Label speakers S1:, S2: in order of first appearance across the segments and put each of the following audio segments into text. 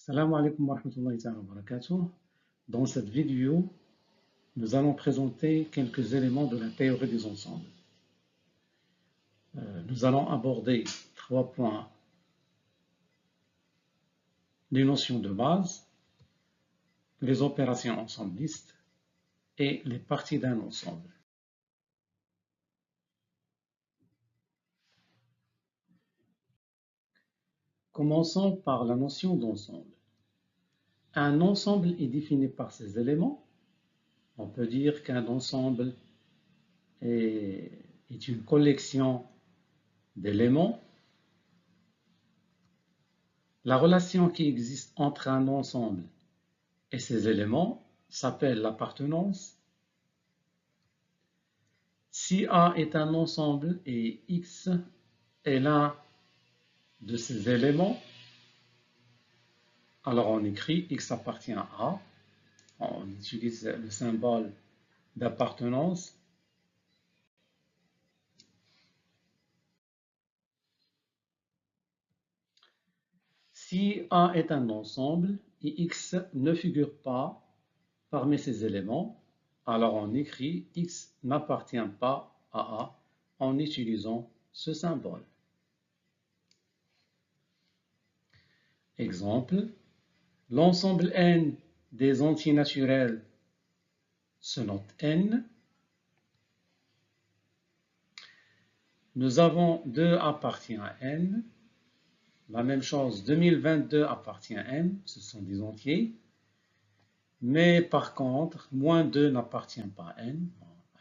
S1: Salam alaikum wa rahmatullahi wa barakatuh. Dans cette vidéo, nous allons présenter quelques éléments de la théorie des ensembles. Nous allons aborder 3 points: les notions de base, les opérations ensemblistes et les parties d'un ensemble. Commençons par la notion d'ensemble. Un ensemble est défini par ses éléments. On peut dire qu'un ensemble est une collection d'éléments. La relation qui existe entre un ensemble et ses éléments s'appelle l'appartenance. Si A est un ensemble et X est l'un de ses éléments, alors on écrit X appartient à A. On utilise le symbole d'appartenance. Si A est un ensemble et X ne figure pas parmi ses éléments, alors on écrit X n'appartient pas à A en utilisant ce symbole. Exemple, l'ensemble N des entiers naturels se note N. Nous avons 2 appartient à N. La même chose, 2022 appartient à N, ce sont des entiers. Mais par contre, moins 2 n'appartient pas à N.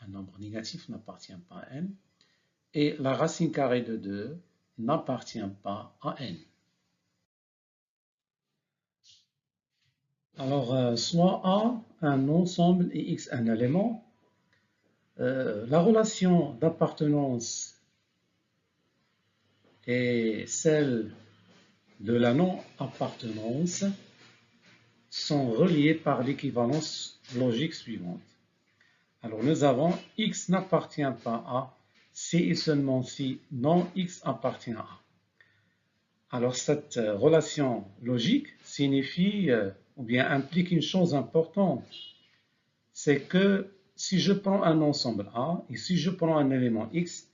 S1: Un nombre négatif n'appartient pas à N. Et la racine carrée de 2 n'appartient pas à N. Alors, soit A, un ensemble, et X, un élément. La relation d'appartenance et celle de la non-appartenance sont reliées par l'équivalence logique suivante. Alors, nous avons X n'appartient pas à si et seulement si non X appartient à A. Alors, cette relation logique signifie ou bien implique une chose importante, c'est que si je prends un ensemble A et si je prends un élément X,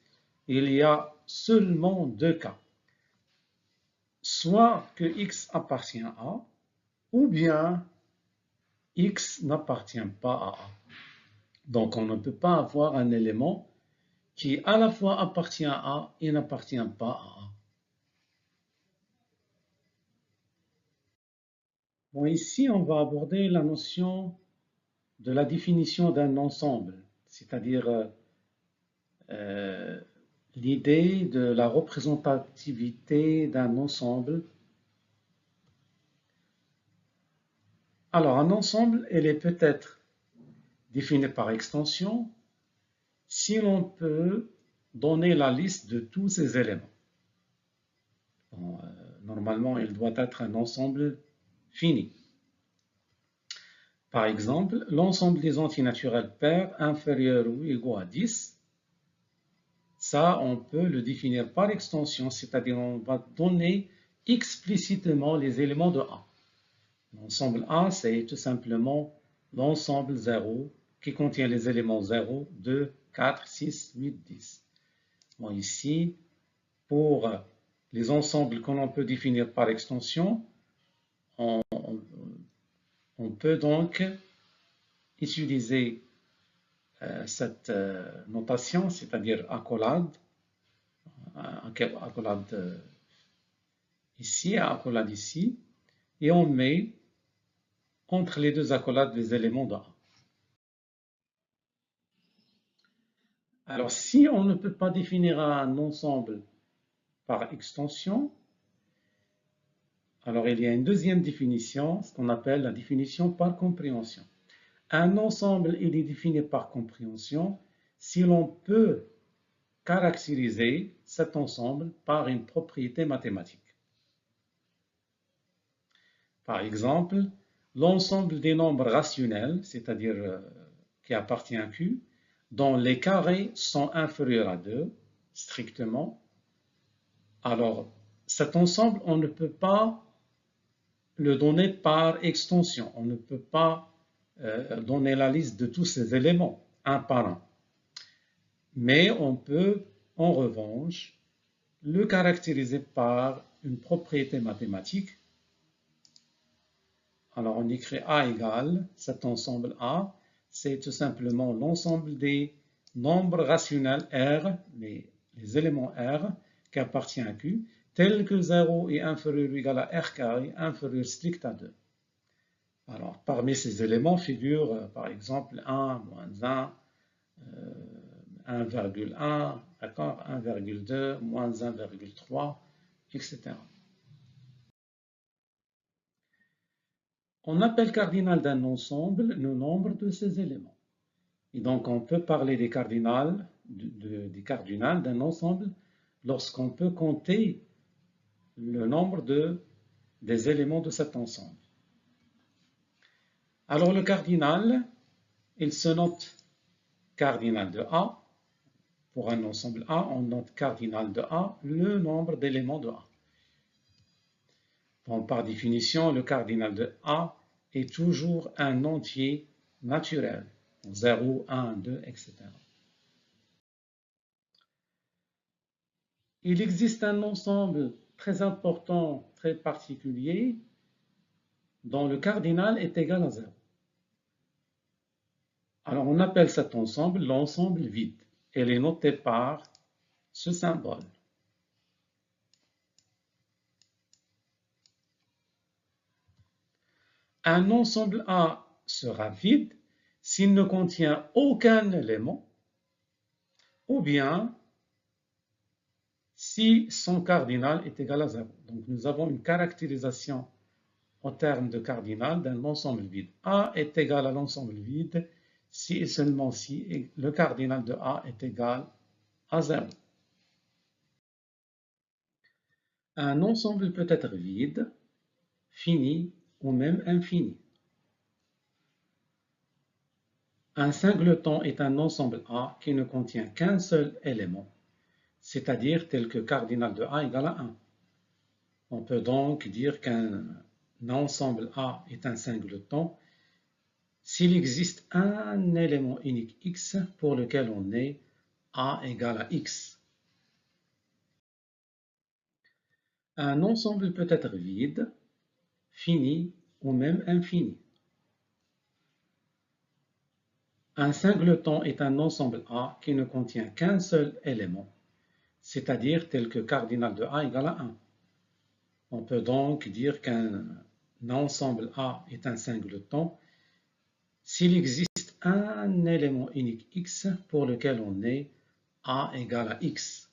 S1: il y a seulement 2 cas. Soit que X appartient à A, ou bien X n'appartient pas à A. Donc, on ne peut pas avoir un élément qui à la fois appartient à A et n'appartient pas à A. Bon, ici, on va aborder la notion de la définition d'un ensemble, c'est-à-dire l'idée de la représentativité d'un ensemble. Alors, un ensemble, il est peut-être défini par extension si l'on peut donner la liste de tous ces éléments. Bon, normalement, il doit être un ensemble fini. Par exemple, l'ensemble des entiers naturels pairs inférieurs ou égaux à 10, ça, on peut le définir par extension, c'est-à-dire on va donner explicitement les éléments de A. L'ensemble A, c'est tout simplement l'ensemble 0 qui contient les éléments 0, 2, 4, 6, 8, 10. Bon, ici, pour les ensembles que l'on peut définir par extension, on peut donc utiliser cette notation, c'est-à-dire accolade ici, accolade ici, et on met entre les deux accolades les éléments de A. Alors, si on ne peut pas définir un ensemble par extension, alors il y a une deuxième définition, ce qu'on appelle la définition par compréhension. Un ensemble, il est défini par compréhension si l'on peut caractériser cet ensemble par une propriété mathématique. Par exemple, l'ensemble des nombres rationnels, c'est-à-dire qui appartient à Q, dont les carrés sont inférieurs à 2, strictement, alors cet ensemble, on ne peut pas le donner par extension. On ne peut pas donner la liste de tous ces éléments, un par un. Mais on peut, en revanche, le caractériser par une propriété mathématique. Alors on écrit A égale, cet ensemble A, c'est tout simplement l'ensemble des nombres rationnels R, les éléments R, qui appartiennent à Q, tels que 0 est inférieur ou égal à R carré, inférieur strict à 2. Alors, parmi ces éléments figurent, par exemple, 1, moins 1, 1,1, 1,2, moins 1,3, etc. On appelle cardinal d'un ensemble le nombre de ces éléments. Et donc, on peut parler des cardinals d'un ensemble lorsqu'on peut compter le nombre des éléments de cet ensemble. Alors, le cardinal, il se note cardinal de A. Pour un ensemble A, on note cardinal de A, le nombre d'éléments de A. Bon, par définition, le cardinal de A est toujours un entier naturel, 0, 1, 2, etc. Il existe un ensemble très important, très particulier, dont le cardinal est égal à 0. Alors, on appelle cet ensemble l'ensemble vide. Elle est notée par ce symbole. Un ensemble A sera vide s'il ne contient aucun élément, ou bien si son cardinal est égal à 0. Donc nous avons une caractérisation en termes de cardinal d'un ensemble vide. A est égal à l'ensemble vide si et seulement si le cardinal de A est égal à 0. Un ensemble peut être vide, fini ou même infini. Un singleton est un ensemble A qui ne contient qu'un seul élément, c'est-à-dire tel que cardinal de A égale à 1. On peut donc dire qu'un ensemble A est un singleton s'il existe un élément unique X pour lequel on est A égale à X. Un ensemble peut être vide, fini ou même infini. Un singleton est un ensemble A qui ne contient qu'un seul élément, c'est-à-dire tel que cardinal de A égale à 1. On peut donc dire qu'un ensemble A est un singleton s'il existe un élément unique X pour lequel on est A égale à X.